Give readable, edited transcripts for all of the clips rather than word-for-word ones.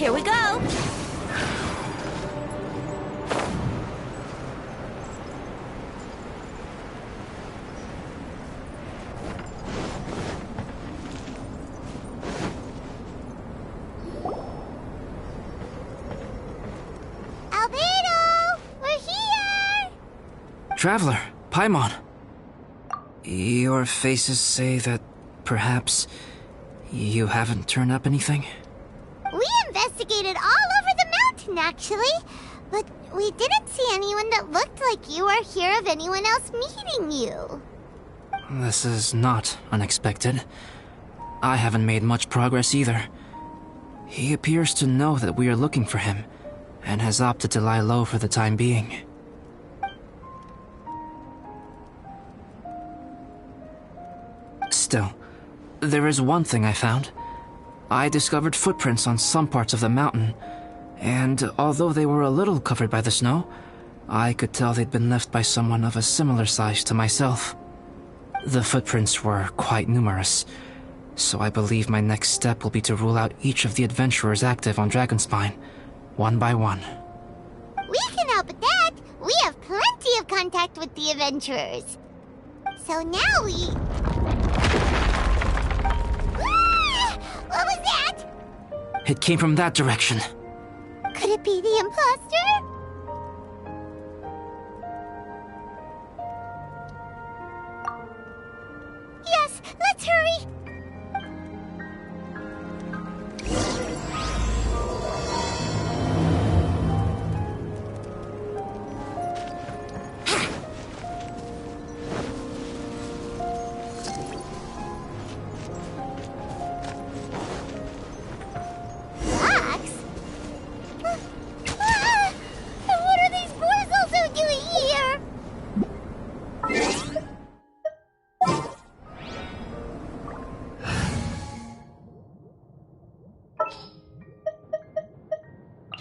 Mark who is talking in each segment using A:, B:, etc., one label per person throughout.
A: Here we go!
B: Traveler, Paimon. Your faces say that perhaps you haven't turned up anything?
C: We investigated all over the mountain, actually. But we didn't see anyone that looked like you or hear of anyone else meeting you.
B: This is not unexpected. I haven't made much progress either. He appears to know that we are looking for him, and has opted to lie low for the time being. Still, there is one thing I found. I discovered footprints on some parts of the mountain, and although they were a little covered by the snow, I could tell they'd been left by someone of a similar size to myself. The footprints were quite numerous, so I believe my next step will be to rule out each of the adventurers active on Dragonspine, one by one.
C: We can help with that! We have plenty of contact with the adventurers. So now we... What was that?
B: It came from that direction.
C: Could it be the imposter? Yes, let's hurry!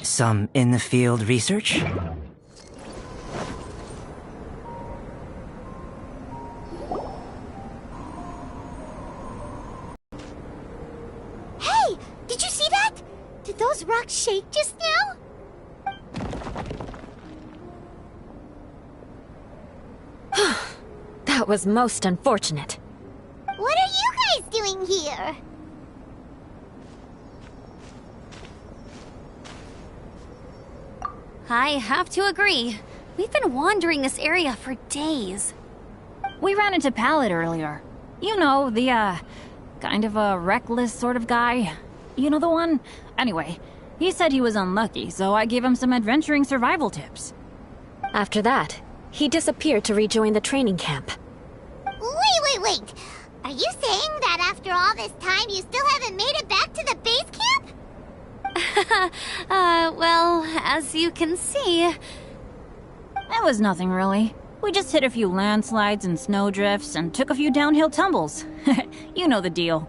D: Some in-the-field research?
C: Hey! Did you see that? Did those rocks shake just now?
A: That was most unfortunate.
C: What are you guys doing here?
E: I have to agree. We've been wandering this area for days.
F: We ran into Pallet earlier. You know, the, kind of a reckless sort of guy. You know the one? Anyway, he said he was unlucky, so I gave him some adventuring survival tips.
A: After that, he disappeared to rejoin the training camp.
C: Wait! Are you saying that after all this time you still haven't made it back to the base camp?
E: Well, as you can see...
F: It was nothing really. We just hit a few landslides and snowdrifts and took a few downhill tumbles. You know the deal.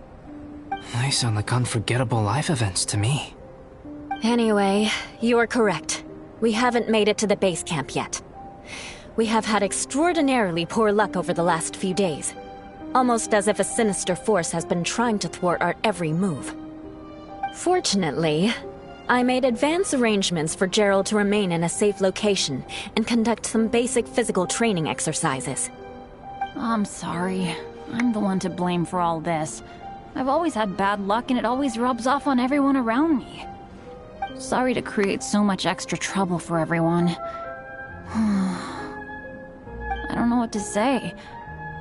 B: They sound like unforgettable life events to me.
A: Anyway, you're correct. We haven't made it to the base camp yet. We have had extraordinarily poor luck over the last few days. Almost as if a sinister force has been trying to thwart our every move. Fortunately, I made advance arrangements for Gerald to remain in a safe location and conduct some basic physical training exercises.
F: I'm sorry. I'm the one to blame for all this. I've always had bad luck and it always rubs off on everyone around me. Sorry to create so much extra trouble for everyone. I don't know what to say.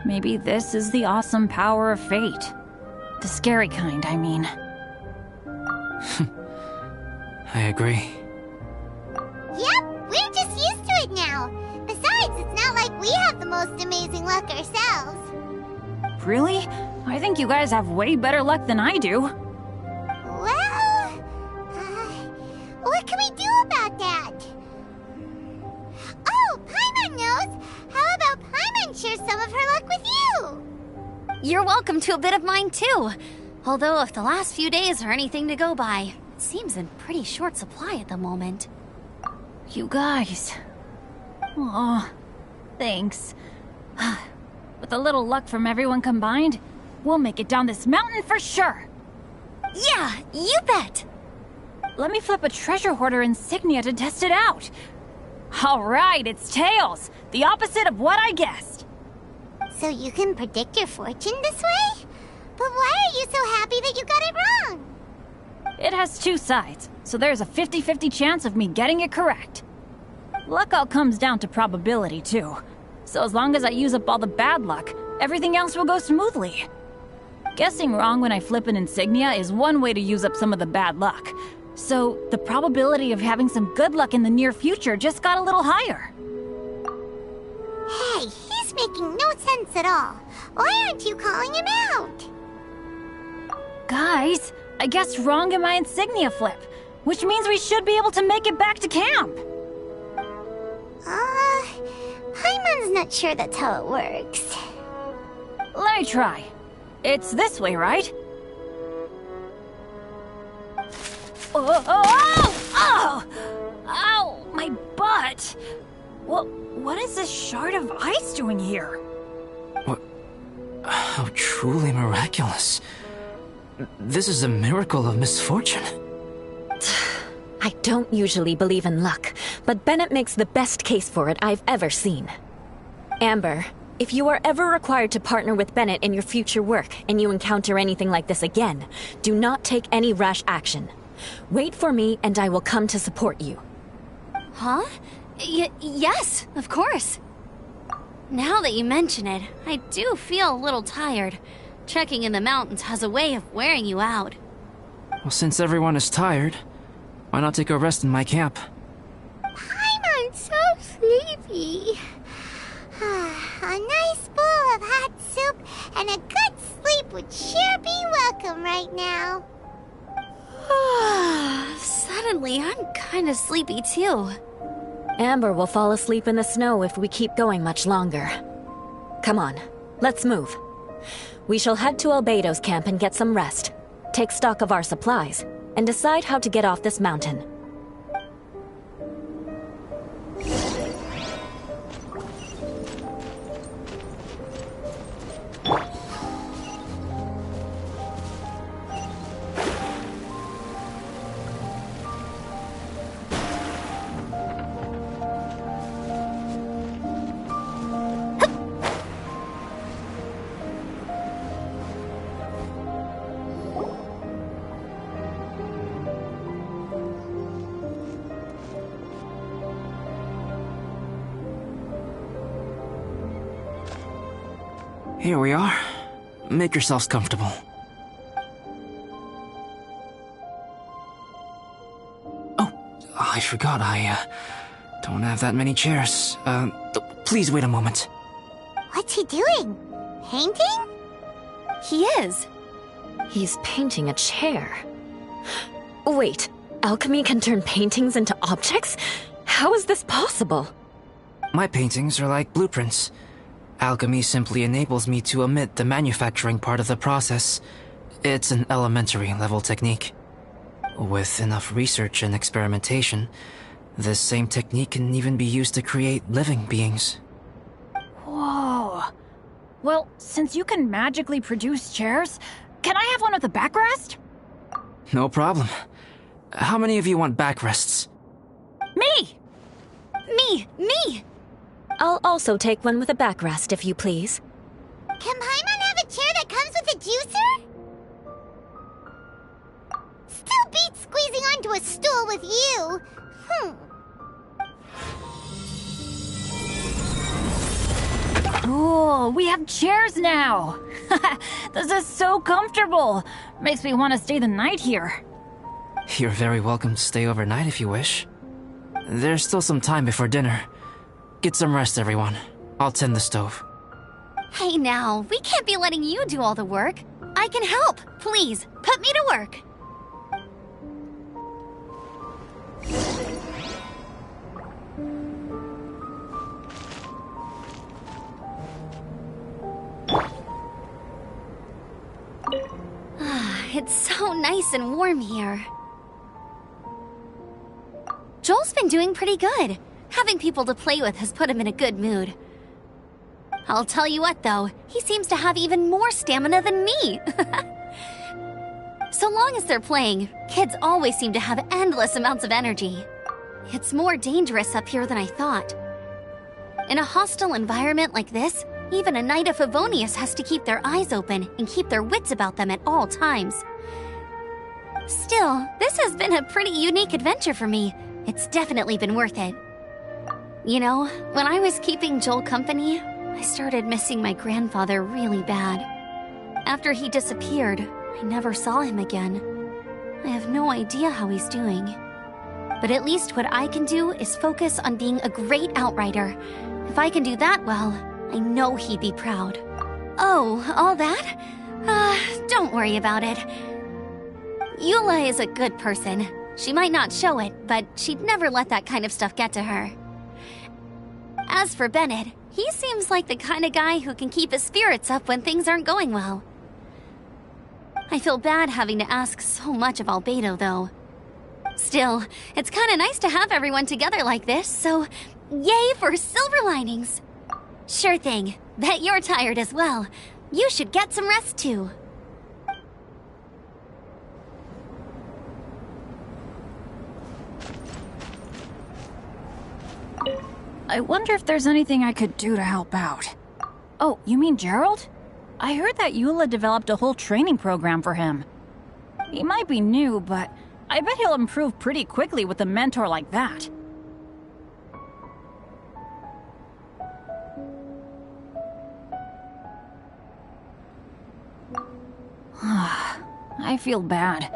F: Maybe this is the awesome power of fate. The scary kind, I mean.
B: I agree.
C: Yep, we're just used to it now. Besides, it's not like we have the most amazing luck ourselves.
F: Really? I think you guys have way better luck than I do.
C: Well, what can we do about that? Oh, Paimon knows! How about Paimon share some of her luck with you?
E: You're welcome to a bit of mine too. Although if the last few days are anything to go by, it seems in pretty short supply at the moment.
F: You guys. Aw, thanks. With a little luck from everyone combined, we'll make it down this mountain for sure.
E: Yeah, you bet!
F: let me flip a treasure hoarder insignia to test it out. Alright, it's tails! The opposite of what I guessed.
C: So you can predict your fortune this way? But why are you so happy that you got it wrong?
F: It has two sides, so there's a 50-50 chance of me getting it correct. Luck all comes down to probability, too. So as long as I use up all the bad luck, everything else will go smoothly. Guessing wrong when I flip an insignia is one way to use up some of the bad luck. So the probability of having some good luck in the near future just got a little higher.
C: Hey, he's making no sense at all. Why aren't you calling him out?
F: Guys, I guessed wrong in my insignia flip, which means we should be able to make it back to camp.
C: Paimon's not sure that's how it works.
F: Let me try. It's this way, right? Oh! Ow! My butt! What is this shard of ice doing here?
B: What? How truly miraculous. This is a miracle of misfortune.
A: I don't usually believe in luck, but Bennett makes the best case for it I've ever seen. Amber, if you are ever required to partner with Bennett in your future work and you encounter anything like this again, do not take any rash action. Wait for me and I will come to support you.
E: Huh? Yes, of course. Now that you mention it, I do feel a little tired. Trekking in the mountains has a way of wearing you out.
B: Well, since everyone is tired, why not take a rest in my camp?
C: Paimon's so sleepy. A nice bowl of hot soup and a good sleep would sure be welcome right now.
E: Suddenly, I'm kinda sleepy too.
A: Amber will fall asleep in the snow if we keep going much longer. Come on, let's move. We shall head to Albedo's camp and get some rest, take stock of our supplies, and decide how to get off this mountain.
B: Here we are. Make yourselves comfortable. Oh, I forgot I don't have that many chairs. Please wait a moment.
C: What's he doing? Painting?
E: He is.
A: He's painting a chair. Wait, alchemy can turn paintings into objects? How is this possible?
B: My paintings are like blueprints. Alchemy simply enables me to omit the manufacturing part of the process. It's an elementary level technique. With enough research and experimentation, this same technique can even be used to create living beings.
F: Whoa. Well, since you can magically produce chairs, can I have one with a backrest?
B: No problem. How many of you want backrests?
E: Me! Me!
A: I'll also take one with a backrest, if you please.
C: Can Paimon have a chair that comes with a juicer? Still beats squeezing onto a stool with you.
F: Cool, we have chairs now! This is so comfortable! Makes me want to stay the night here.
B: You're very welcome to stay overnight if you wish. There's still some time before dinner. Get some rest, everyone. I'll tend the stove.
E: Hey now, we can't be letting you do all the work. I can help. Please, put me to work. It's so nice and warm here. Joel's been doing pretty good. Having people to play with has put him in a good mood. I'll tell you what, though, he seems to have even more stamina than me. So long as they're playing, kids always seem to have endless amounts of energy. It's more dangerous up here than I thought. In a hostile environment like this, even a Knight of Favonius has to keep their eyes open and keep their wits about them at all times. Still, this has been a pretty unique adventure for me. It's definitely been worth it. You know, when I was keeping Joel company, I started missing my grandfather really bad. After he disappeared, I never saw him again. I have no idea how he's doing. But at least what I can do is focus on being a great outrider. If I can do that well, I know he'd be proud. Oh, all that? Don't worry about it. Eula is a good person. She might not show it, but she'd never let that kind of stuff get to her. As for Bennett, he seems like the kind of guy who can keep his spirits up when things aren't going well. I feel bad having to ask so much of Albedo, though. Still, it's kinda nice to have everyone together like this, so yay for silver linings! Sure thing. Bet you're tired as well. You should get some rest too.
F: I wonder if there's anything I could do to help out. Oh, you mean Gerald? I heard that Eula developed a whole training program for him. He might be new, but I bet he'll improve pretty quickly with a mentor like that. I feel bad.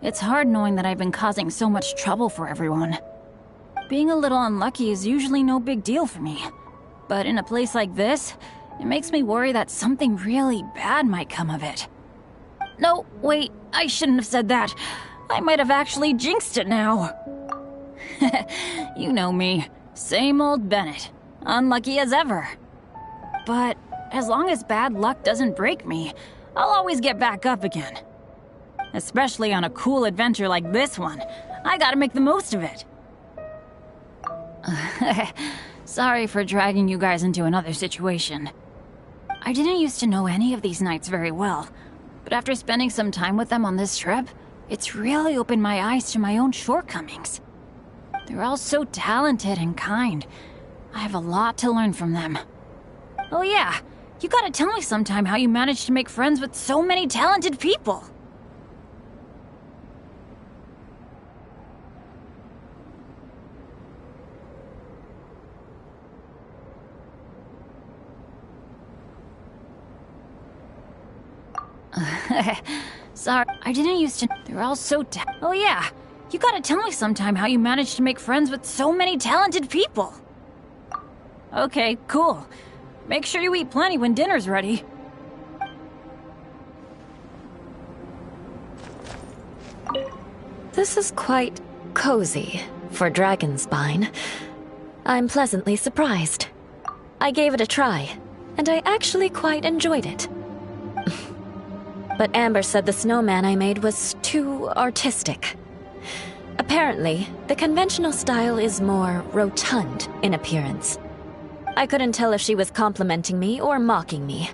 F: It's hard knowing that I've been causing so much trouble for everyone. Being a little unlucky is usually no big deal for me. But in a place like this, it makes me worry that something really bad might come of it. No, wait, I shouldn't have said that. I might have actually jinxed it now. You know me. Same old Bennett. Unlucky as ever. But as long as bad luck doesn't break me, I'll always get back up again. Especially on a cool adventure like this one. I gotta make the most of it. Sorry for dragging you guys into another situation. I didn't used to know any of these knights very well, but after spending some time with them on this trip, it's really opened my eyes to my own shortcomings. They're all so talented and kind. I have a lot to learn from them. Oh yeah, you gotta tell me sometime how you managed to make friends with so many talented people. Sorry, I didn't used to. They're all so oh yeah, you gotta tell me sometime how you managed to make friends with so many talented people. Okay, cool. Make sure you eat plenty when dinner's ready.
A: This is quite cozy for Dragonspine. I'm pleasantly surprised. I gave it a try, and I actually quite enjoyed it. But Amber said the snowman I made was too artistic. Apparently, the conventional style is more rotund in appearance. I couldn't tell if she was complimenting me or mocking me.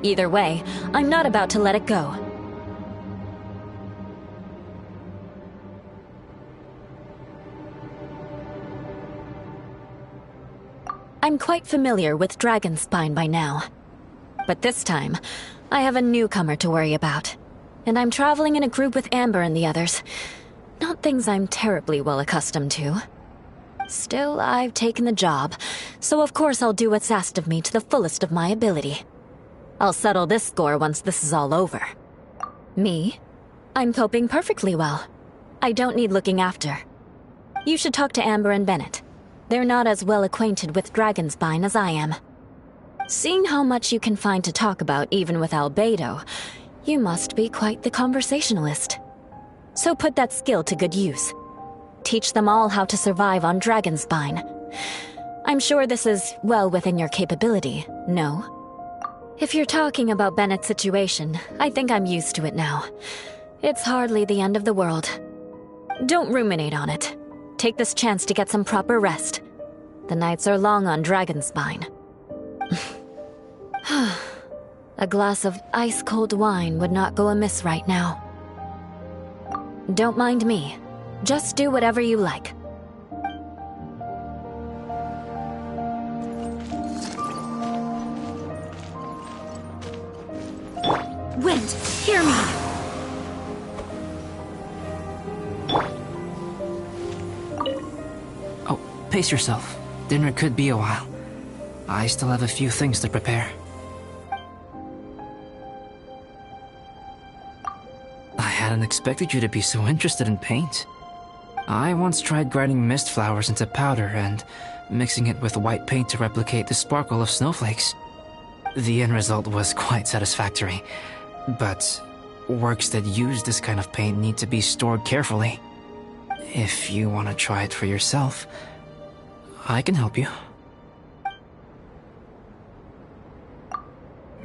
A: Either way, I'm not about to let it go. I'm quite familiar with Dragonspine by now. But this time, I have a newcomer to worry about. And I'm traveling in a group with Amber and the others. Not things I'm terribly well accustomed to. Still, I've taken the job, so of course I'll do what's asked of me to the fullest of my ability. I'll settle this score once this is all over. Me? I'm coping perfectly well. I don't need looking after. You should talk to Amber and Bennett. They're not as well acquainted with Dragonspine as I am. Seeing how much you can find to talk about even with Albedo, you must be quite the conversationalist. So put that skill to good use. Teach them all how to survive on Dragonspine. I'm sure this is well within your capability, no? If you're talking about Bennett's situation, I think I'm used to it now. It's hardly the end of the world. Don't ruminate on it. Take this chance to get some proper rest. The nights are long on Dragonspine. A glass of ice-cold wine would not go amiss right now. Don't mind me. Just do whatever you like.
F: Wind, hear me!
B: Oh, pace yourself. Dinner could be a while. I still have a few things to prepare. I hadn't expected you to be so interested in paint. I once tried grinding mist flowers into powder and mixing it with white paint to replicate the sparkle of snowflakes. The end result was quite satisfactory, but works that use this kind of paint need to be stored carefully. If you want to try it for yourself, I can help you.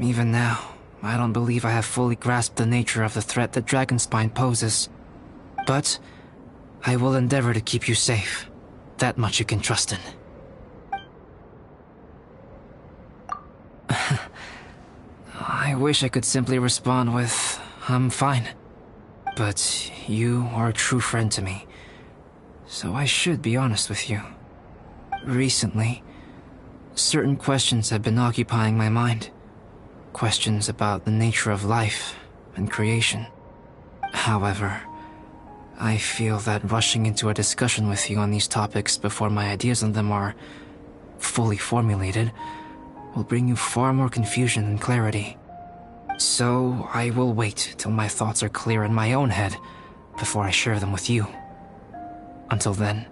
B: Even now, I don't believe I have fully grasped the nature of the threat that Dragonspine poses. But I will endeavor to keep you safe. That much you can trust in. I wish I could simply respond with, I'm fine. But you are a true friend to me, so I should be honest with you. Recently, certain questions have been occupying my mind. Questions about the nature of life and creation. However, I feel that rushing into a discussion with you on these topics before my ideas on them are fully formulated will bring you far more confusion than clarity. So I will wait till my thoughts are clear in my own head before I share them with you. Until then,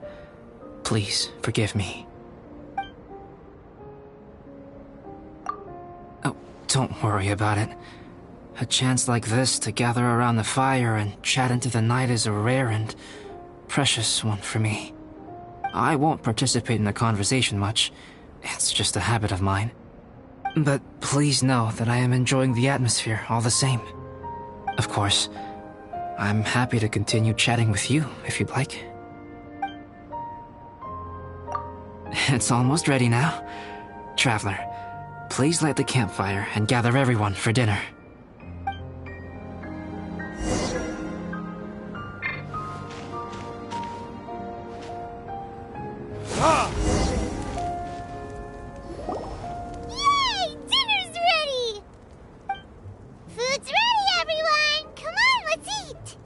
B: please forgive me. Oh, don't worry about it. A chance like this to gather around the fire and chat into the night is a rare and precious one for me. I won't participate in the conversation much. It's just a habit of mine. But please know that I am enjoying the atmosphere all the same. Of course, I'm happy to continue chatting with you if you'd like. It's almost ready now. Traveler, please light the campfire and gather everyone for dinner.
C: Yay! Dinner's ready! Food's ready, everyone! Come on, let's eat!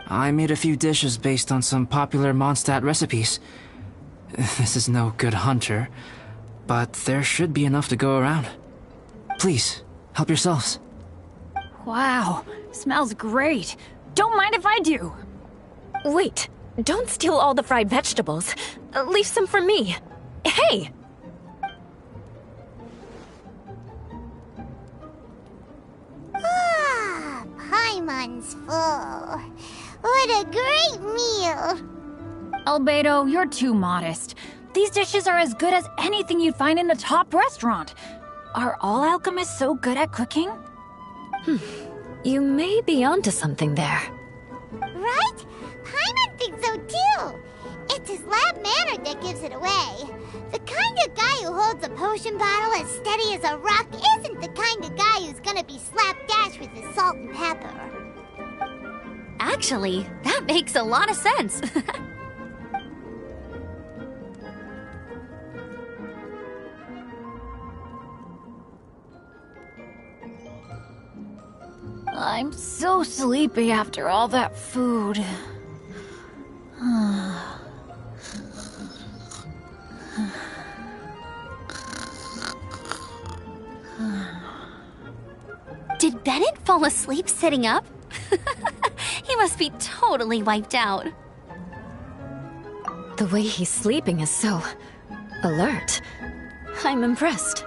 B: I made a few dishes based on some popular Mondstadt recipes. This is no good hunter, but there should be enough to go around. Please, help yourselves.
F: Wow, smells great. Don't mind if I do.
A: Wait, don't steal all the fried vegetables. Leave some for me. Hey!
C: Ah, Paimon's full. What a great meal!
F: Albedo, you're too modest. These dishes are as good as anything you'd find in a top restaurant. Are all alchemists so good at cooking?
A: You may be onto something there.
C: Right? Paimon thinks so too. It's his lab manner that gives it away. The kind of guy who holds a potion bottle as steady as a rock isn't the kind of guy who's gonna be slapdash with his salt and pepper.
E: Actually, that makes a lot of sense.
F: I'm so sleepy after all that food.
E: Did Bennett fall asleep sitting up? He must be totally wiped out.
A: The way he's sleeping is so alert. I'm impressed.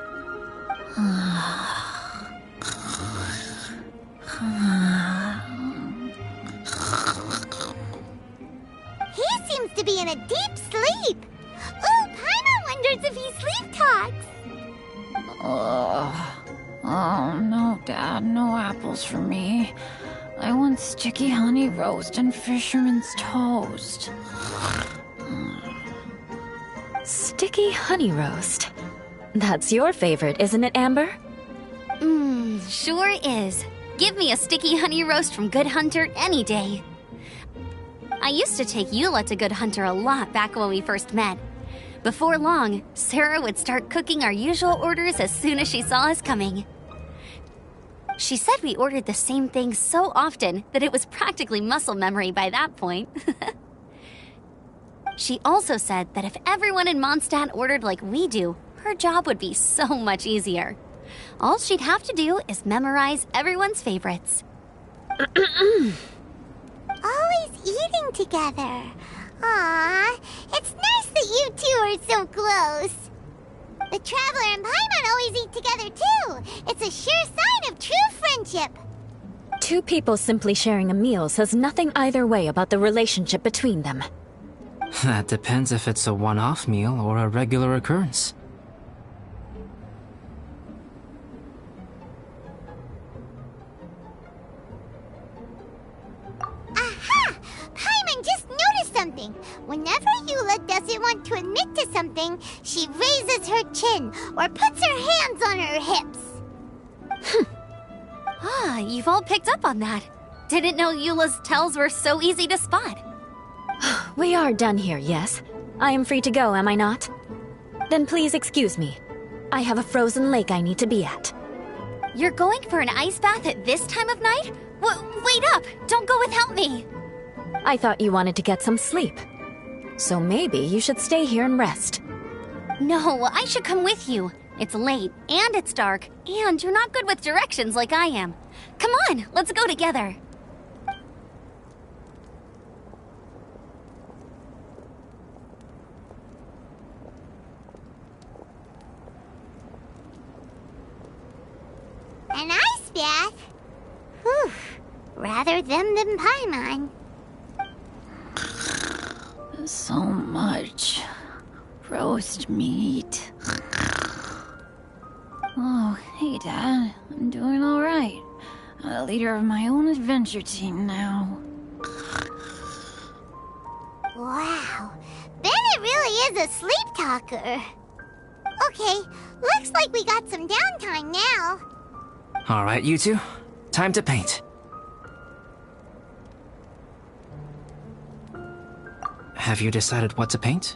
C: He seems to be in a deep sleep. Ooh, Paimon wonders if he sleep talks.
F: Oh, no, Dad, no apples for me. I want sticky honey roast and fisherman's toast.
A: Sticky honey roast. That's your favorite, isn't it, Amber?
E: Sure is. Give me a sticky honey roast from Good Hunter any day. I used to take Eula to Good Hunter a lot back when we first met. Before long, Sarah would start cooking our usual orders as soon as she saw us coming. She said we ordered the same thing so often that it was practically muscle memory by that point. She also said that if everyone in Mondstadt ordered like we do, her job would be so much easier. All she'd have to do is memorize everyone's favorites.
C: Always eating together. Aww, it's nice that you two are so close. The Traveler and Paimon always eat together too. It's a sure sign of true friendship.
A: Two people simply sharing a meal says nothing either way about the relationship between them.
B: That depends if it's a one-off meal or a regular occurrence.
C: Aha! Paimon just noticed something. Whenever Eula doesn't want to admit to something, she raises her chin or puts her hands on her hips.
E: Ah, you've all picked up on that. Didn't know Eula's tells were so easy to spot.
A: We are done here, yes? I am free to go, am I not? Then please excuse me. I have a frozen lake I need to be at.
E: You're going for an ice bath at this time of night? Wait up! Don't go without me!
A: I thought you wanted to get some sleep. So maybe you should stay here and rest.
E: No, I should come with you. It's late, and it's dark, and you're not good with directions like I am. Come on, let's go together.
C: An ice bath? Whew. Rather them than Paimon.
F: So much roast meat. Oh, hey, Dad. I'm doing all right. I'm the leader of my own adventure team now.
C: Wow. Bennett really is a sleep talker. Okay, looks like we got some downtime now.
B: Alright, you two. Time to paint. Have you decided what to paint?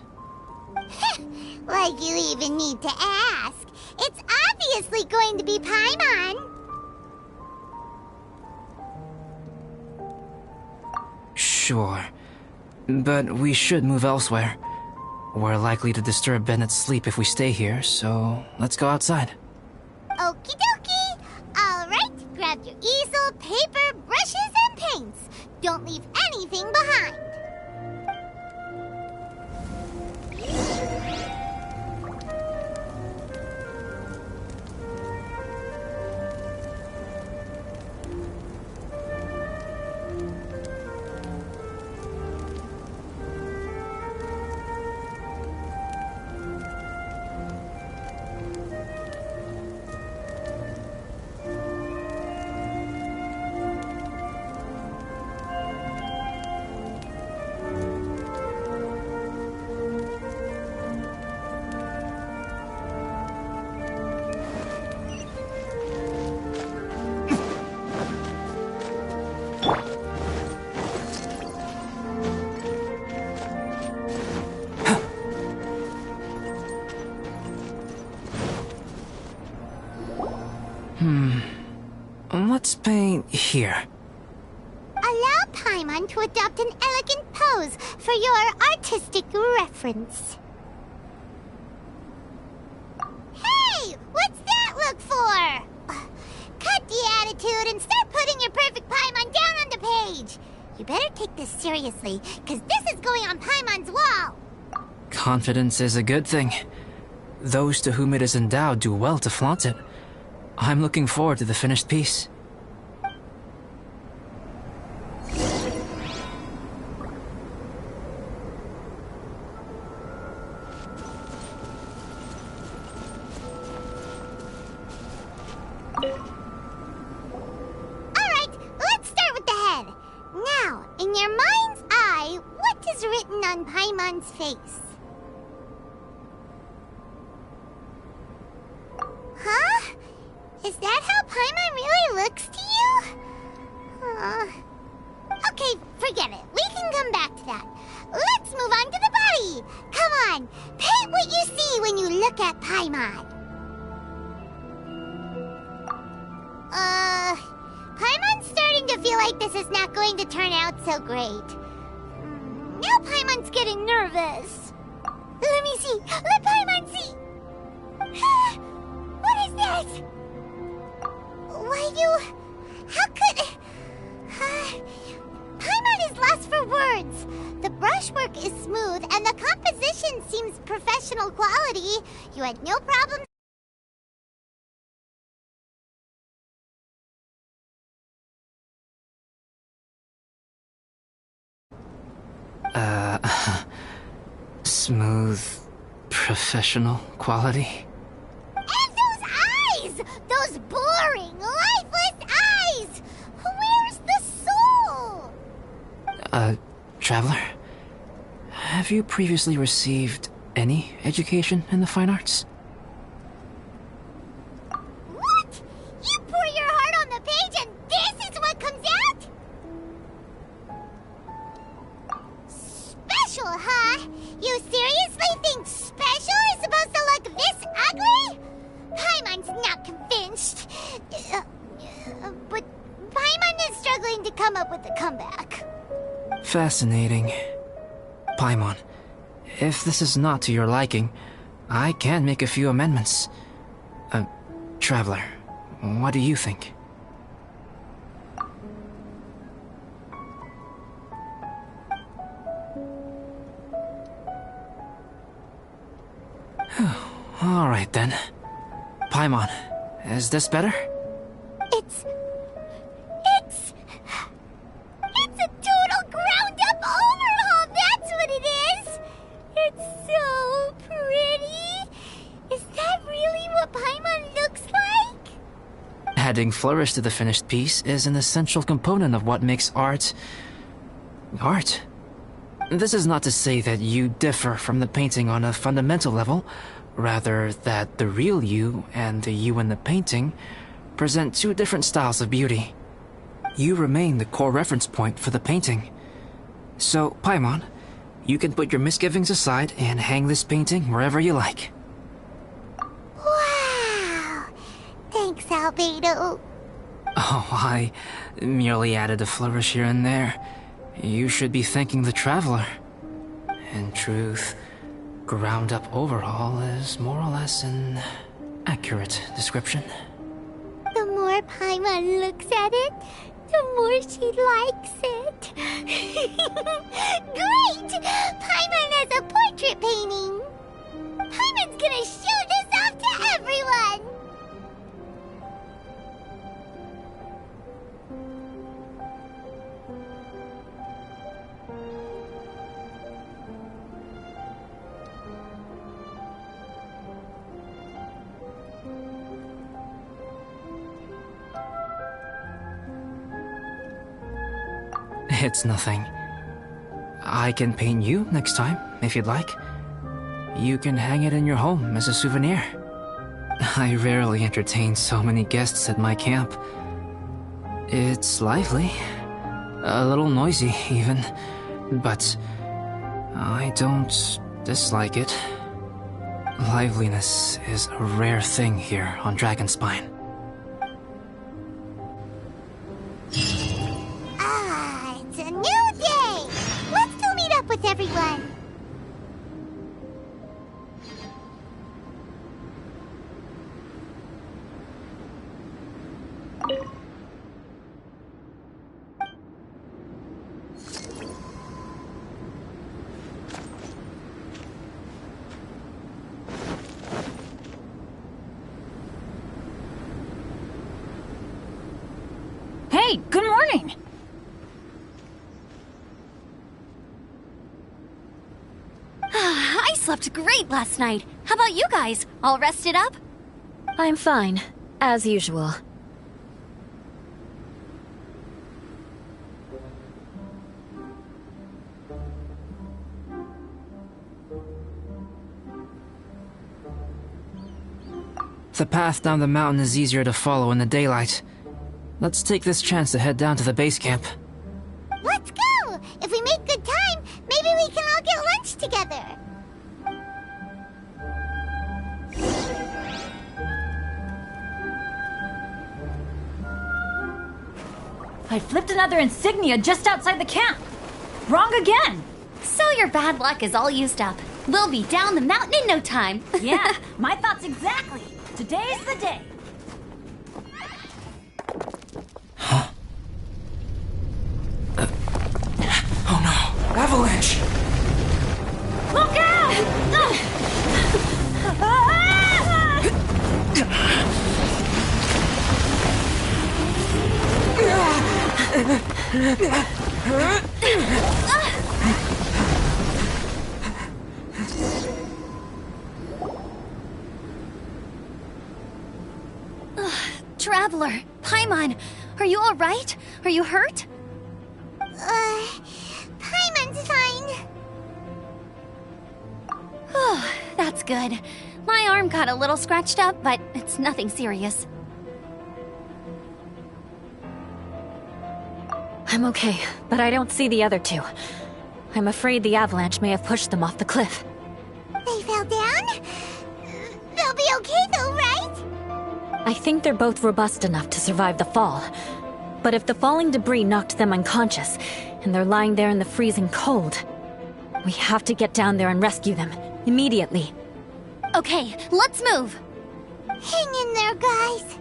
C: Like you even need to ask. It's obviously going to be Paimon.
B: Sure. But we should move elsewhere. We're likely to disturb Bennett's sleep if we stay here, so let's go outside.
C: Okie dokie. Alright, grab your easel, paper, brushes, and paints. Don't leave anything behind.
B: Let's paint here.
C: Allow Paimon to adopt an elegant pose for your artistic reference. Hey! What's that look for? Cut the attitude and start putting your perfect Paimon down on the page. You better take this seriously, because this is going on Paimon's wall.
B: Confidence is a good thing. Those to whom it is endowed do well to flaunt it. I'm looking forward to the finished piece.
C: Alright, let's start with the head. Now, in your mind's eye, what is written on Paimon's face? Huh? Is that how Paimon really looks to you? Okay, forget it. We can come back to easy. Come on, paint what you see when you look at Paimon. Paimon's starting to feel like this is not going to turn out so great. Now Paimon's getting nervous. Let me see. Let Paimon see. What is that? Why you... How could... Paimon is lost for words. The brushwork is smooth, and the composition seems professional quality. You had no problem...
B: Smooth, professional quality?
C: And those eyes! Those boring, lifeless eyes! Where's the soul?
B: Traveler? Have you previously received any education in the fine arts?
C: What? You pour your heart on the page and this is what comes out? Special, huh? You seriously think special is supposed to look this ugly? Paimon's not convinced. But Paimon is struggling to come up with a comeback.
B: Fascinating. Paimon, if this is not to your liking, I can make a few amendments. Traveler, what do you think? Alright then. Paimon, is this better?
C: It's a total ground-up overhaul, that's what it is! It's so pretty! Is that really what Paimon looks like?
B: Adding flourish to the finished piece is an essential component of what makes art... art. This is not to say that you differ from the painting on a fundamental level, rather that the real you and the you in the painting present two different styles of beauty. You remain the core reference point for the painting. So, Paimon, you can put your misgivings aside and hang this painting wherever you like.
C: Wow! Thanks, Albedo.
B: Oh, I merely added a flourish here and there. You should be thanking the Traveler. In truth, ground-up overhaul is more or less an accurate description.
C: The more Paimon looks at it, the more she likes it. Great! Paimon has a portrait painting. Paimon's gonna show this off to everyone.
B: It's nothing. I can paint you next time, if you'd like. You can hang it in your home as a souvenir. I rarely entertain so many guests at my camp. It's lively. A little noisy, even. But I don't dislike it. Liveliness is a rare thing here on Dragonspine.
C: It's a new day. Let's go meet up with everyone.
F: Hey, good morning!
E: I slept great last night. How about you guys? All rested up?
A: I'm fine, as usual.
B: The path down the mountain is easier to follow in the daylight. Let's take this chance to head down to the base camp.
C: Let's go! If we make good time, maybe we can all get lunch together.
F: I flipped another insignia just outside the camp. Wrong again.
E: So your bad luck is all used up. We'll be down the mountain in no time.
F: Yeah, my thoughts exactly. Today's the day.
B: Oh no! Avalanche!
F: Look out!
E: Traveler, Paimon, are you all right? Are you hurt?
C: Paimon's fine.
E: Oh, that's good. My arm got a little scratched up, but it's nothing serious.
A: I'm okay, but I don't see the other two. I'm afraid the avalanche may have pushed them off the cliff.
C: They fell down? They'll be okay though, right?
A: I think they're both robust enough to survive the fall. But if the falling debris knocked them unconscious, and they're lying there in the freezing cold, we have to get down there and rescue them, immediately.
E: Okay, let's move.
C: Hang in there, guys.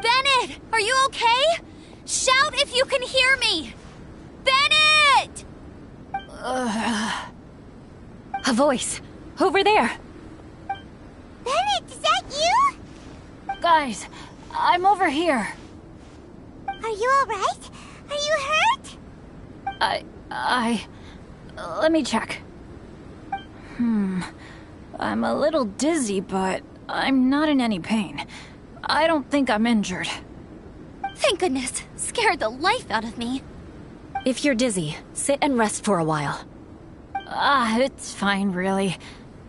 E: Bennett, are you okay? Shout if you can hear me! Bennett!
A: A voice! Over there!
C: Bennett, is that you?
F: Guys, I'm over here.
C: Are you alright? Are you hurt?
F: Let me check. I'm a little dizzy, but I'm not in any pain. I don't think I'm injured.
E: Thank goodness. Scared the life out of me.
A: If you're dizzy, sit and rest for a while.
F: It's fine, really.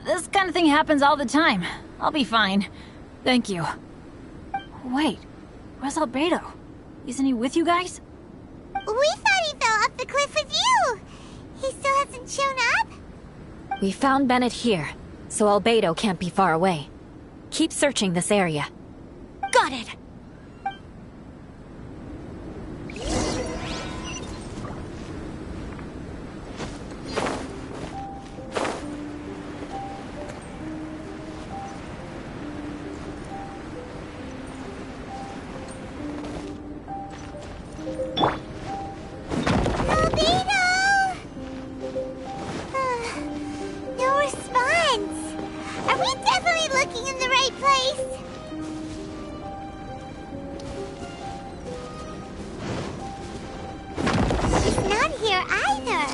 F: This kind of thing happens all the time. I'll be fine. Thank you. Wait, where's Albedo? Isn't he with you guys?
C: We thought he fell off the cliff with you. He still hasn't shown up?
A: We found Bennett here, so Albedo can't be far away. Keep searching this area.
E: Got it.
C: No response. Are we definitely looking in the right place? He's not here either.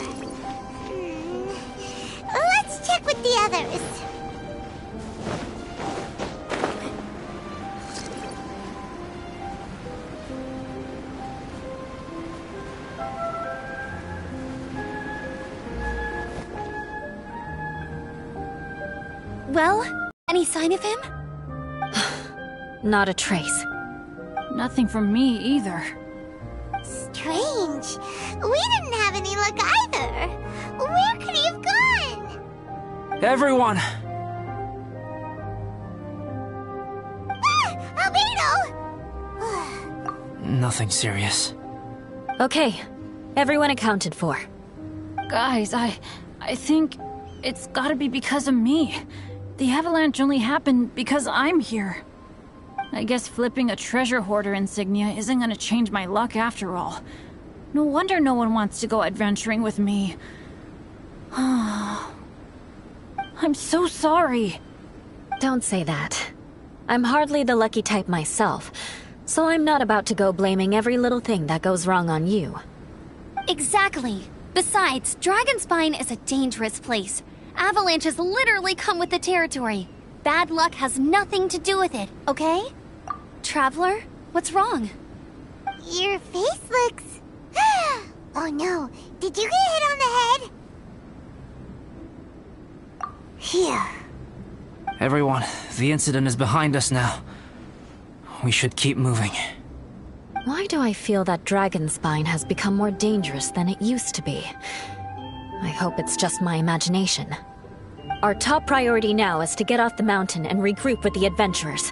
C: Let's check with the others.
E: Well, any sign of him?
A: Not a trace.
F: Nothing from me either.
C: Strange. We didn't have any luck either. Where could he have gone?
B: Everyone!
C: Albedo!
B: Nothing serious.
A: Okay, everyone accounted for.
F: Guys, I think it's gotta be because of me. The avalanche only happened because I'm here. I guess flipping a treasure hoarder insignia isn't gonna change my luck after all. No wonder no one wants to go adventuring with me. I'm so sorry.
A: Don't say that. I'm hardly the lucky type myself, so I'm not about to go blaming every little thing that goes wrong on you.
E: Exactly. Besides, Dragonspine is a dangerous place. Avalanches literally come with the territory. bad luck has nothing to do with it, okay? Traveler, what's wrong?
C: Your face looks... Oh no, did you get hit on the head? Phew.
B: Everyone, the incident is behind us now. We should keep moving.
A: Why do I feel that dragon spine has become more dangerous than it used to be? I hope it's just my imagination. Our top priority now is to get off the mountain and regroup with the adventurers.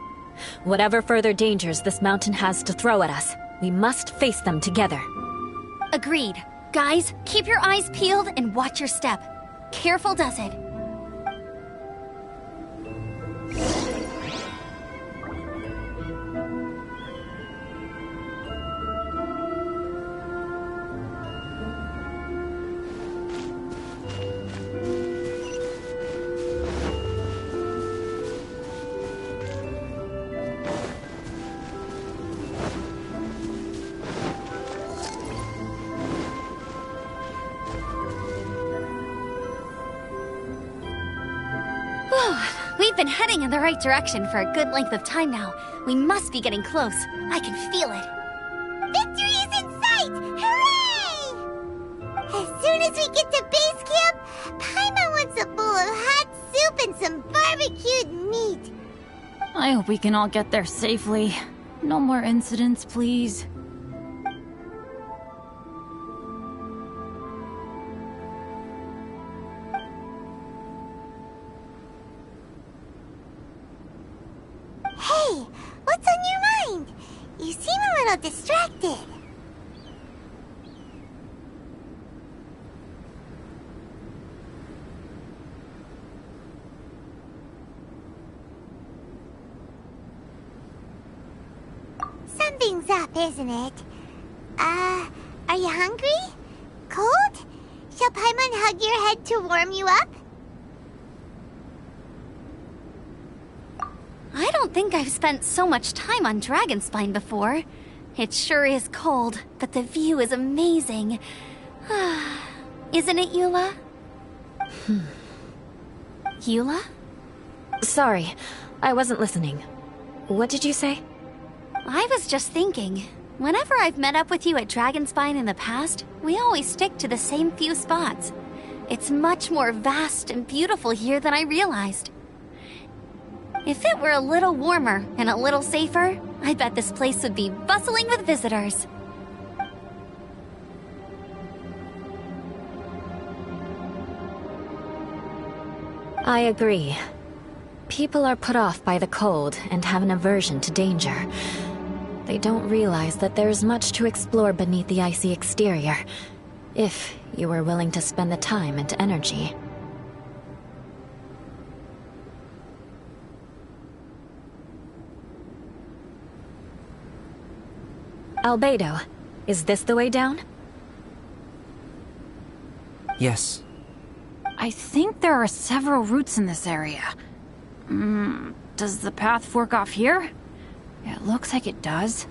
A: Whatever further dangers this mountain has to throw at us, we must face them together.
E: Agreed. Guys, keep your eyes peeled and watch your step. Careful does it. We've been heading in the right direction for a good length of time now. We must be getting close. I can feel it.
C: Victory is in sight! Hooray! As soon as we get to base camp, Paimon wants a bowl of hot soup and some barbecued meat.
F: I hope we can all get there safely. No more incidents, please.
C: Hey, what's on your mind? You seem a little distracted. Something's up, isn't it? Are you hungry? Cold? Shall Paimon hug your head to warm you up?
E: I don't think I've spent so much time on Dragonspine before. It sure is cold, but the view is amazing. Isn't it, Eula? Eula?
A: Sorry, I wasn't listening. What did you say?
E: I was just thinking, whenever I've met up with you at Dragonspine in the past, we always stick to the same few spots. It's much more vast and beautiful here than I realized. If it were a little warmer and a little safer, I bet this place would be bustling with visitors.
A: I agree. People are put off by the cold and have an aversion to danger. They don't realize that there's much to explore beneath the icy exterior, if you were willing to spend the time and energy. Albedo, is this the way down?
B: Yes.
F: I think there are several routes in this area. Does the path fork off here? It looks like it does.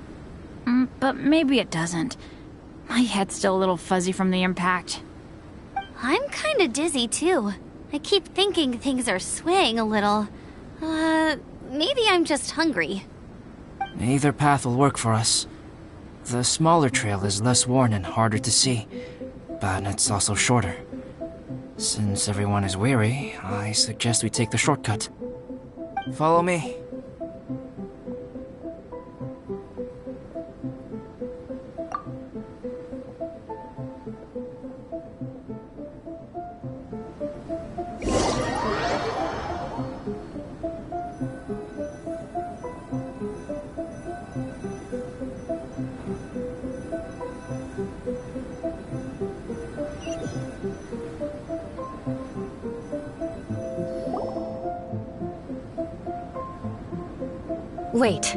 F: But maybe it doesn't. My head's still a little fuzzy from the impact.
E: I'm kinda dizzy too. I keep thinking things are swaying a little. Maybe I'm just hungry.
B: Either path will work for us. The smaller trail is less worn and harder to see, but it's also shorter. Since everyone is weary, I suggest we take the shortcut. Follow me.
A: Wait.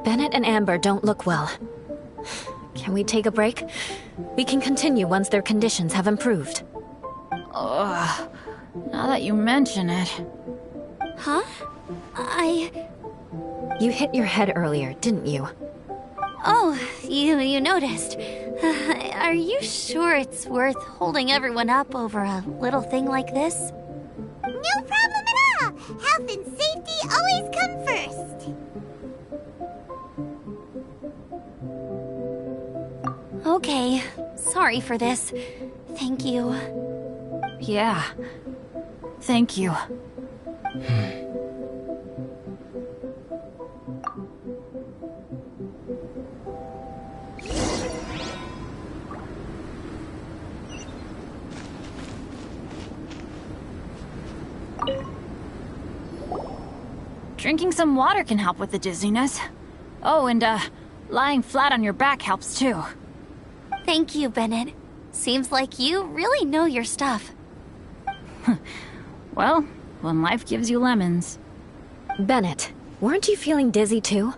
A: Bennett and Amber don't look well. Can we take a break? We can continue once their conditions have improved.
F: Ugh. Now that you mention it.
E: Huh?
A: You hit your head earlier, didn't you?
E: Oh, you noticed. Are you sure it's worth holding everyone up over a little thing like this?
C: No problem at all! Health and safety always come first!
E: Okay, sorry for this. Thank you.
F: Yeah. Thank you. Drinking some water can help with the dizziness. Oh, and lying flat on your back helps too.
E: Thank you, Bennett. Seems like you really know your stuff.
F: Well, when life gives you lemons.
A: Bennett, weren't you feeling dizzy too?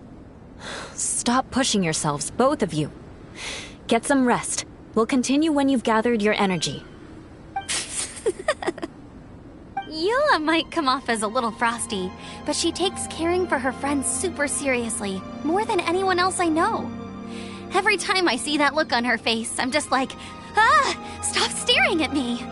A: Stop pushing yourselves, both of you. Get some rest. We'll continue when you've gathered your energy.
E: Yula might come off as a little frosty, but she takes caring for her friends super seriously, more than anyone else I know. Every time I see that look on her face, I'm just like, ah, stop staring at me.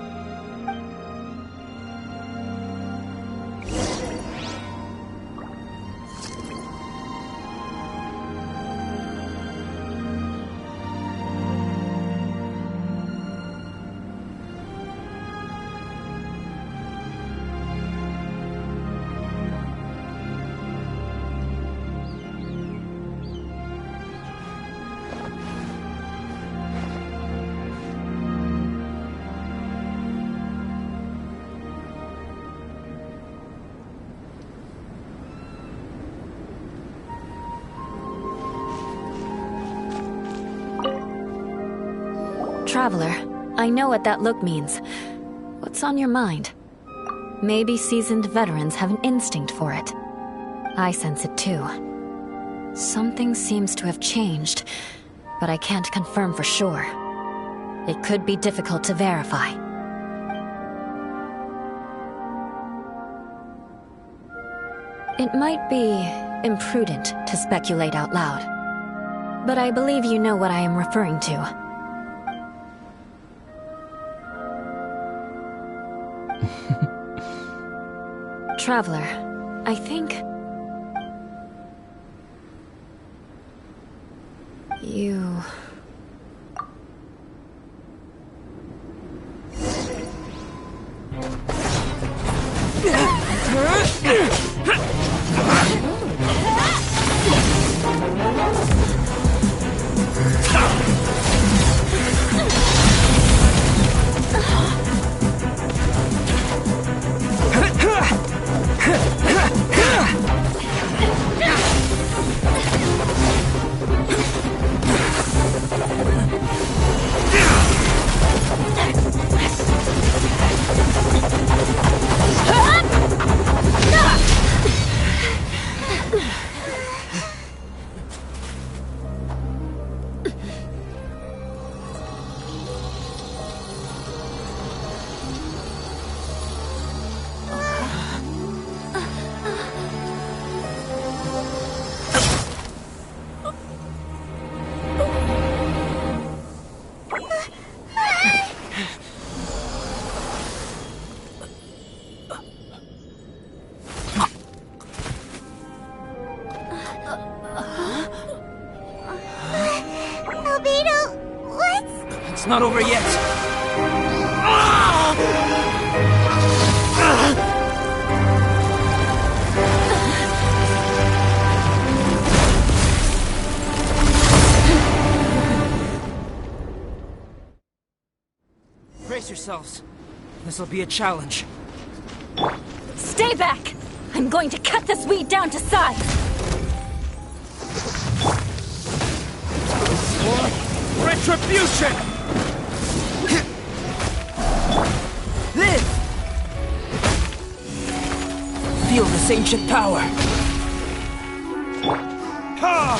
A: Traveler, I know what that look means. What's on your mind? Maybe seasoned veterans have an instinct for it. I sense it too. Something seems to have changed, but I can't confirm for sure. It could be difficult to verify. It might be imprudent to speculate out loud, but I believe you know what I am referring to. Traveler, I think... you...
B: It's not over yet. Brace yourselves. This'll be a challenge.
A: Stay back! I'm going to cut this weed down to size!
B: For retribution! Live! Feel this ancient power. Ha!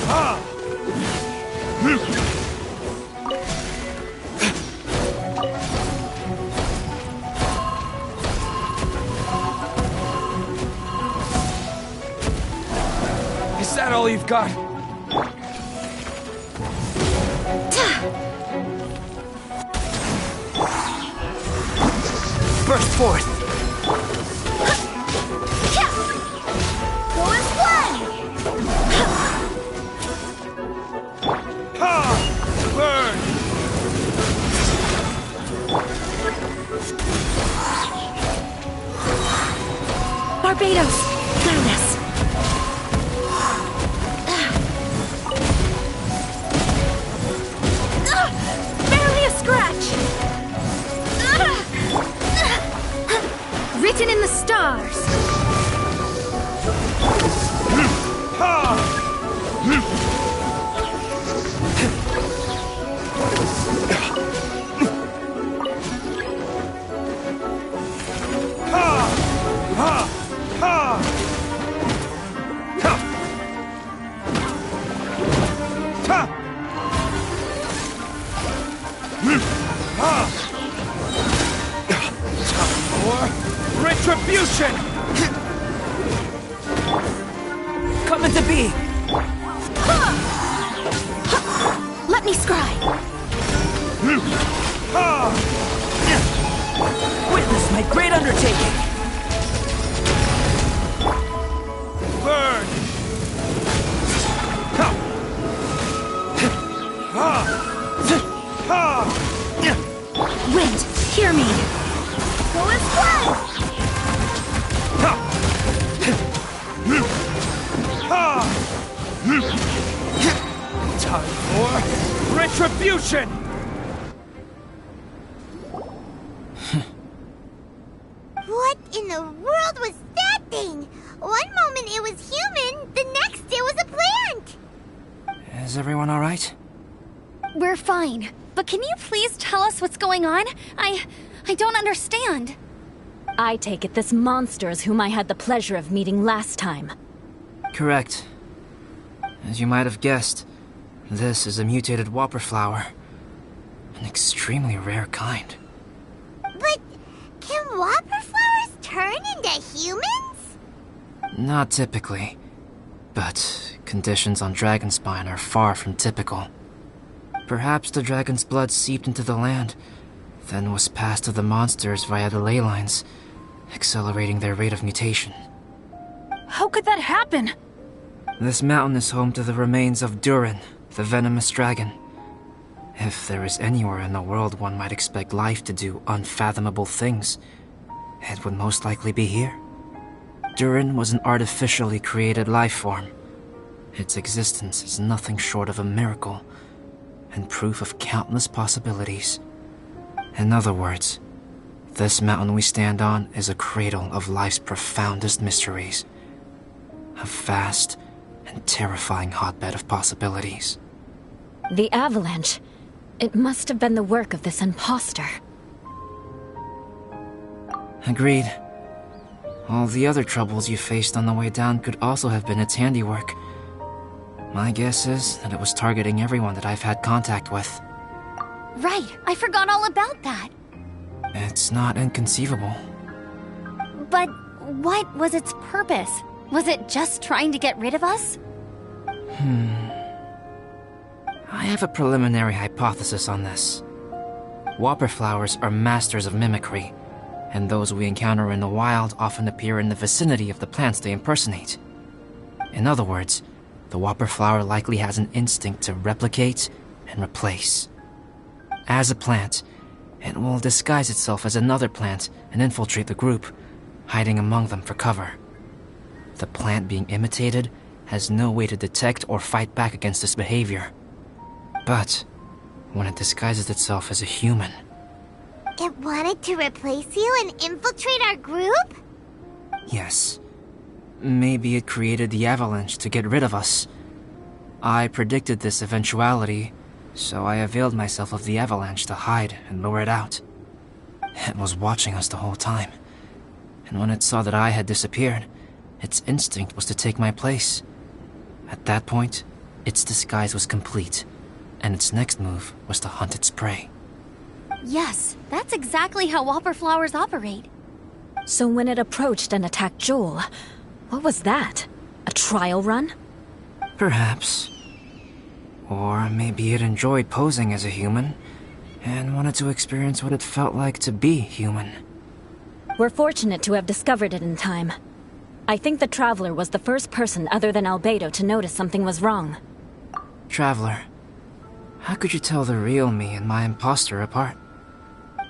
B: Ah!
G: all you've got. Burst forth.
C: Go as one!
G: Ha! Burn!
A: Barbados! Clear this! Barely a scratch! Written in the stars!
G: Retribution!
B: Coming to be!
A: Let me scry!
B: Witness my great undertaking!
G: Burn!
A: Wind, hear me!
C: Go as one!
G: Time for retribution!
C: What in the world was that thing? One moment it was human, the next it was a plant!
B: Is everyone alright?
E: We're fine. But can you please tell us what's going on? I don't understand.
A: I take it this monster is whom I had the pleasure of meeting last time.
B: Correct. As you might have guessed, this is a mutated whopper flower. An extremely rare kind.
C: But can whopper flowers turn into humans?
B: Not typically, but conditions on Dragonspine are far from typical. Perhaps the dragon's blood seeped into the land, then was passed to the monsters via the ley lines, accelerating their rate of mutation.
F: How could that happen?
B: This mountain is home to the remains of Durin, the venomous dragon. If there is anywhere in the world one might expect life to do unfathomable things, it would most likely be here. Durin was an artificially created life form. Its existence is nothing short of a miracle, and proof of countless possibilities. In other words, this mountain we stand on is a cradle of life's profoundest mysteries. A vast and terrifying hotbed of possibilities.
A: The avalanche. It must have been the work of this imposter.
B: Agreed. All the other troubles you faced on the way down could also have been its handiwork. My guess is that it was targeting everyone that I've had contact with.
E: Right, I forgot all about that.
B: It's not inconceivable.
E: But what was its purpose? Was it just trying to get rid of us?
B: I have a preliminary hypothesis on this. Whopper flowers are masters of mimicry, and those we encounter in the wild often appear in the vicinity of the plants they impersonate. In other words, the whopper flower likely has an instinct to replicate and replace. As a plant, it will disguise itself as another plant and infiltrate the group, hiding among them for cover. The plant being imitated has no way to detect or fight back against this behavior. But when it disguises itself as a human...
C: It wanted to replace you and infiltrate our group?
B: Yes. Maybe it created the avalanche to get rid of us. I predicted this eventuality, so I availed myself of the avalanche to hide and lure it out. It was watching us the whole time, and when it saw that I had disappeared, its instinct was to take my place. At that point, its disguise was complete, and its next move was to hunt its prey.
E: Yes, that's exactly how whopper flowers operate.
A: So when it approached and attacked Joel, what was that? A trial run?
B: Perhaps. Or maybe it enjoyed posing as a human, and wanted to experience what it felt like to be human.
A: We're fortunate to have discovered it in time. I think the Traveler was the first person other than Albedo to notice something was wrong.
B: Traveler, how could you tell the real me and my imposter apart?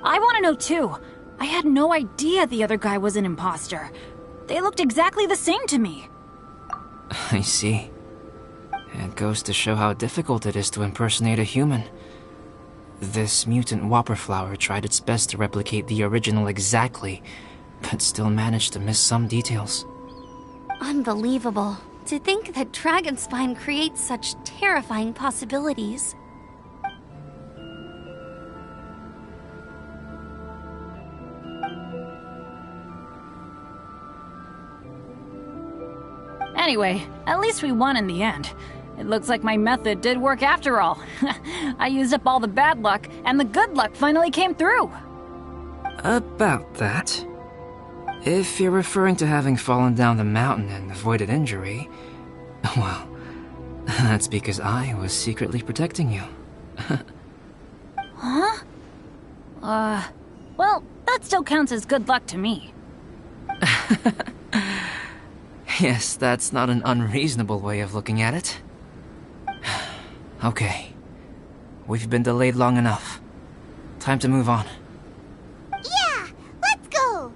F: I want to know too. I had no idea the other guy was an imposter. They looked exactly the same to me.
B: I see. It goes to show how difficult it is to impersonate a human. This mutant whopper flower tried its best to replicate the original exactly, but still managed to miss some details.
E: Unbelievable. To think that Dragonspine creates such terrifying possibilities.
F: Anyway, at least we won in the end. It looks like my method did work after all. I used up all the bad luck, and the good luck finally came through.
B: About that. If you're referring to having fallen down the mountain and avoided injury, well, that's because I was secretly protecting you.
F: Huh? Well, that still counts as good luck to me.
B: Yes, that's not an unreasonable way of looking at it. Okay. We've been delayed long enough. Time to move on.
C: Yeah, let's go!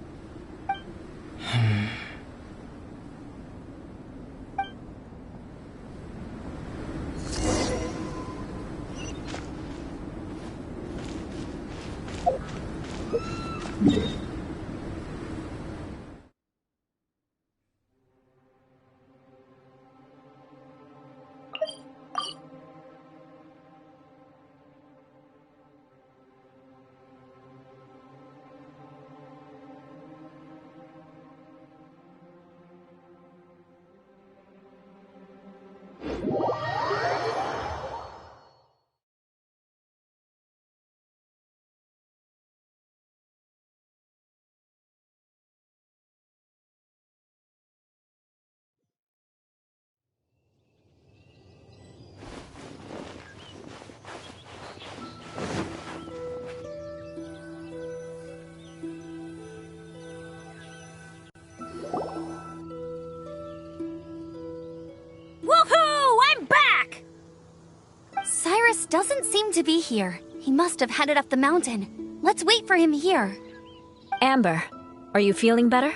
F: Woohoo! I'm back!
E: Cyrus doesn't seem to be here. He must have headed up the mountain. Let's wait for him here.
A: Amber, are you feeling better?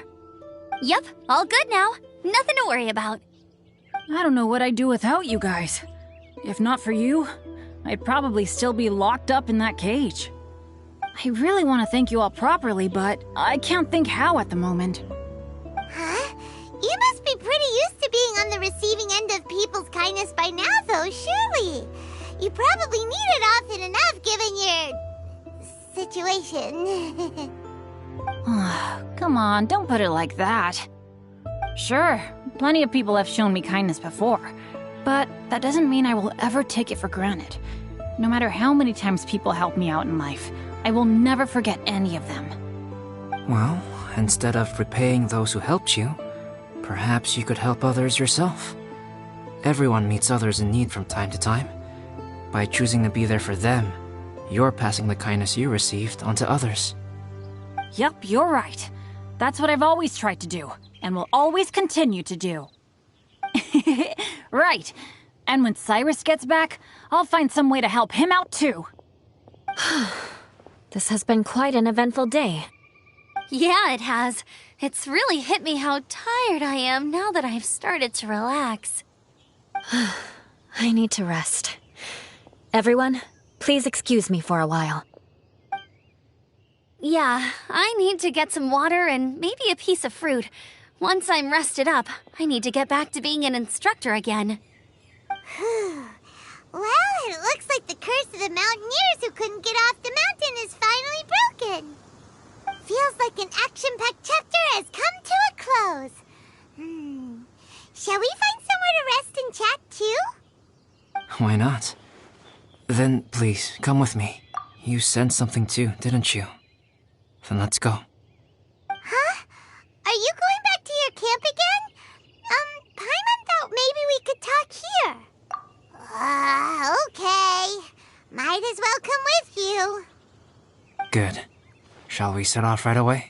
E: Yep, all good now. Nothing to worry about.
F: I don't know what I'd do without you guys. If not for you, I'd probably still be locked up in that cage. I really want to thank you all properly, but I can't think how at the moment.
C: Huh? You must be pretty used to being on the receiving end of people's kindness by now, though, surely. You probably need it often enough, given your... situation.
F: Come on, don't put it like that. Sure, plenty of people have shown me kindness before, but that doesn't mean I will ever take it for granted. No matter how many times people help me out in life, I will never forget any of them.
B: Well, instead of repaying those who helped you, perhaps you could help others yourself. Everyone meets others in need from time to time. By choosing to be there for them, you're passing the kindness you received onto others.
F: Yep, you're right. That's what I've always tried to do, and will always continue to do. Right. And when Cyrus gets back, I'll find some way to help him out too.
A: This has been quite an eventful day.
E: Yeah, it has. It's really hit me how tired I am now that I've started to relax.
A: I need to rest. Everyone, please excuse me for a while.
E: Yeah, I need to get some water and maybe a piece of fruit. Once I'm rested up, I need to get back to being an instructor again.
C: Well, it looks like the curse of the mountaineers who couldn't get off the mountain is finally broken. Feels like an action-packed chapter has come to a close. Shall we find somewhere to rest and chat too?
B: Why not? Then please, come with me. You sensed something too, didn't you? Then let's go.
C: Huh? Are you going back to your camp again? Paimon thought maybe we could talk here. Okay. Might as well come with you.
B: Good. Shall we set off right away?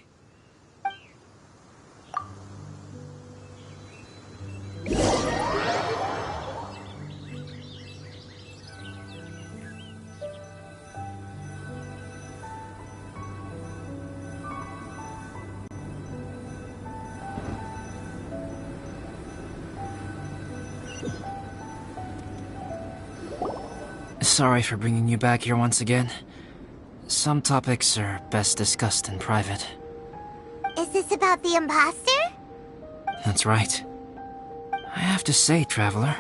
B: Sorry for bringing you back here once again. Some topics are best discussed in private.
C: Is this about the imposter?
B: That's right. I have to say, Traveler,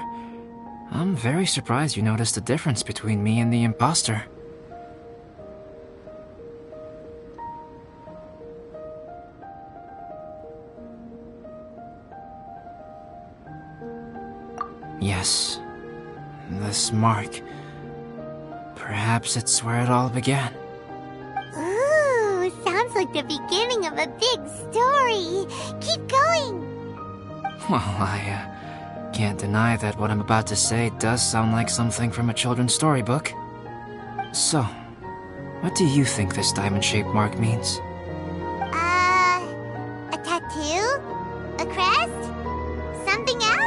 B: I'm very surprised you noticed the difference between me and the imposter. Yes, this mark. Perhaps it's where it all began.
C: Ooh, sounds like the beginning of a big story. Keep going.
B: Well, I can't deny that what I'm about to say does sound like something from a children's storybook. So, what do you think this diamond-shaped mark means?
C: A tattoo? A crest? Something else?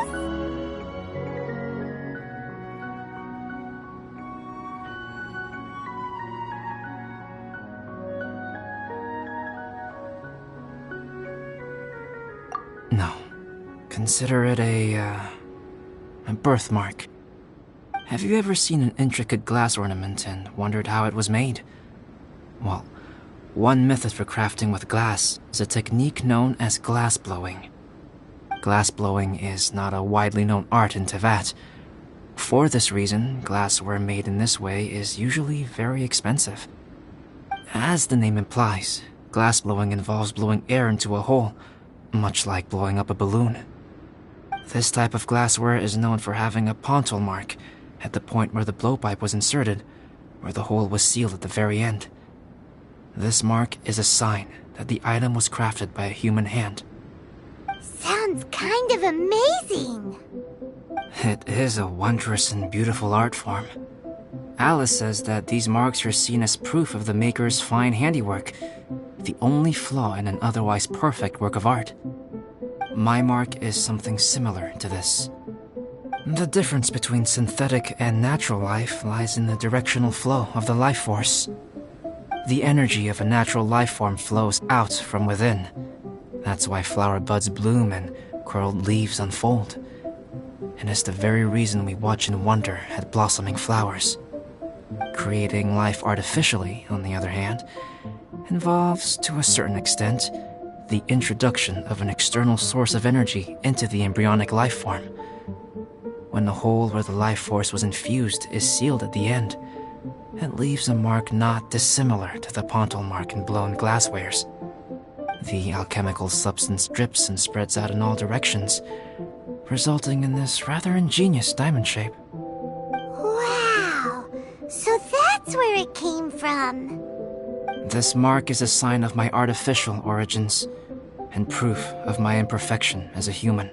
B: No. Consider it a birthmark. Have you ever seen an intricate glass ornament and wondered how it was made? Well, one method for crafting with glass is a technique known as glass blowing. Glass blowing is not a widely known art in Teyvat. For this reason, glassware made in this way is usually very expensive. As the name implies, glass blowing involves blowing air into a hole, much like blowing up a balloon. This type of glassware is known for having a pontal mark at the point where the blowpipe was inserted, where the hole was sealed at the very end. This mark is a sign that the item was crafted by a human hand.
C: Sounds kind of amazing.
B: It is a wondrous and beautiful art form. Alice says that these marks are seen as proof of the maker's fine handiwork, the only flaw in an otherwise perfect work of art. My mark is something similar to this. The difference between synthetic and natural life lies in the directional flow of the life force. The energy of a natural life form flows out from within. That's why flower buds bloom and curled leaves unfold. And it's the very reason we watch and wonder at blossoming flowers. Creating life artificially, on the other hand, involves, to a certain extent, the introduction of an external source of energy into the embryonic life form. When the hole where the life force was infused is sealed at the end, it leaves a mark not dissimilar to the pontal mark in blown glasswares. The alchemical substance drips and spreads out in all directions, resulting in this rather ingenious diamond shape.
C: Wow! So that's where it came from.
B: This mark is a sign of my artificial origins, and proof of my imperfection as a human.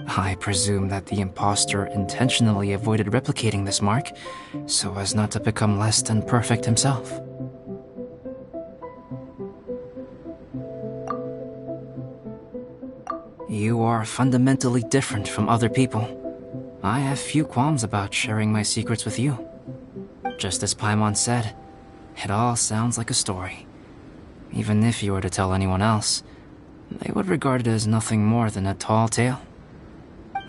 B: I presume that the imposter intentionally avoided replicating this mark, so as not to become less than perfect himself. You are fundamentally different from other people. I have few qualms about sharing my secrets with you. Just as Paimon said, it all sounds like a story. Even if you were to tell anyone else, they would regard it as nothing more than a tall tale.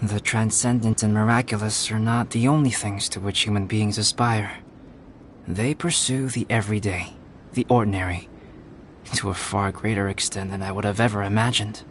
B: The transcendent and miraculous are not the only things to which human beings aspire. They pursue the everyday, the ordinary, to a far greater extent than I would have ever imagined.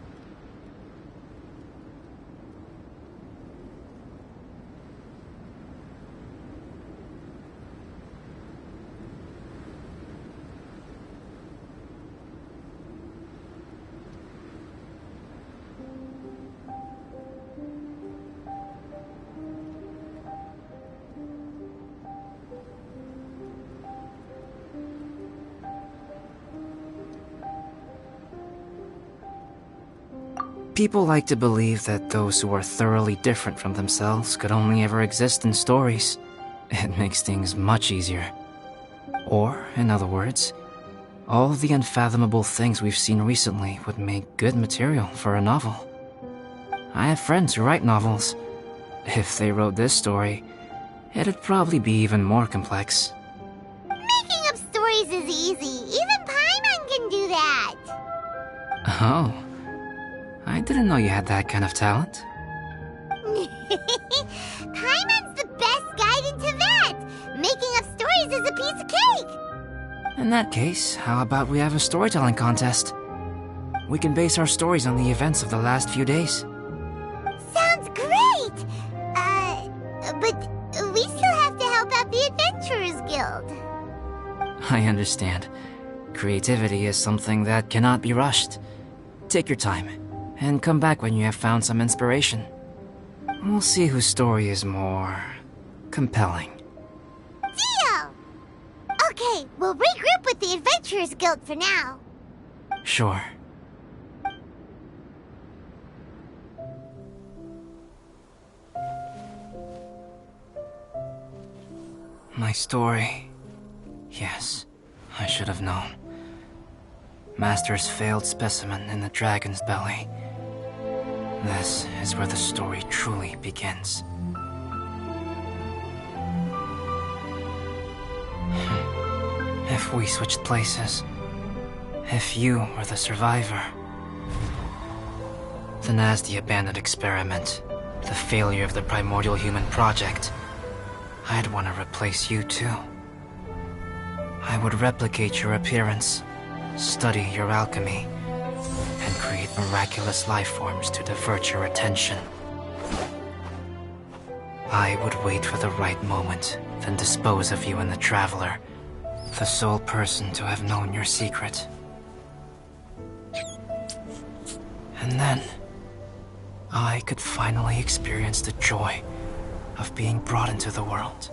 B: People like to believe that those who are thoroughly different from themselves could only ever exist in stories. It makes things much easier. Or, in other words, all the unfathomable things we've seen recently would make good material for a novel. I have friends who write novels. If they wrote this story, it'd probably be even more complex.
C: Making up stories is easy. Even Paimon can do that.
B: Oh. I didn't know you had that kind of talent.
C: Paimon's the best guide into that. Making up stories is a piece of cake.
B: In that case, how about we have a storytelling contest? We can base our stories on the events of the last few days.
C: Sounds great! But we still have to help out the Adventurers Guild.
B: I understand. Creativity is something that cannot be rushed. Take your time, and come back when you have found some inspiration. We'll see whose story is more compelling.
C: Deal! Okay, we'll regroup with the Adventurers Guild for now.
B: Sure. My story. Yes, I should have known. Master's failed specimen in the dragon's belly. This is where the story truly begins. If we switched places, if you were the survivor, then as the abandoned experiment, the failure of the primordial human project, I'd want to replace you too. I would replicate your appearance, study your alchemy, and create miraculous life forms to divert your attention. I would wait for the right moment, then dispose of you in the Traveler, the sole person to have known your secret. And then, I could finally experience the joy of being brought into the world.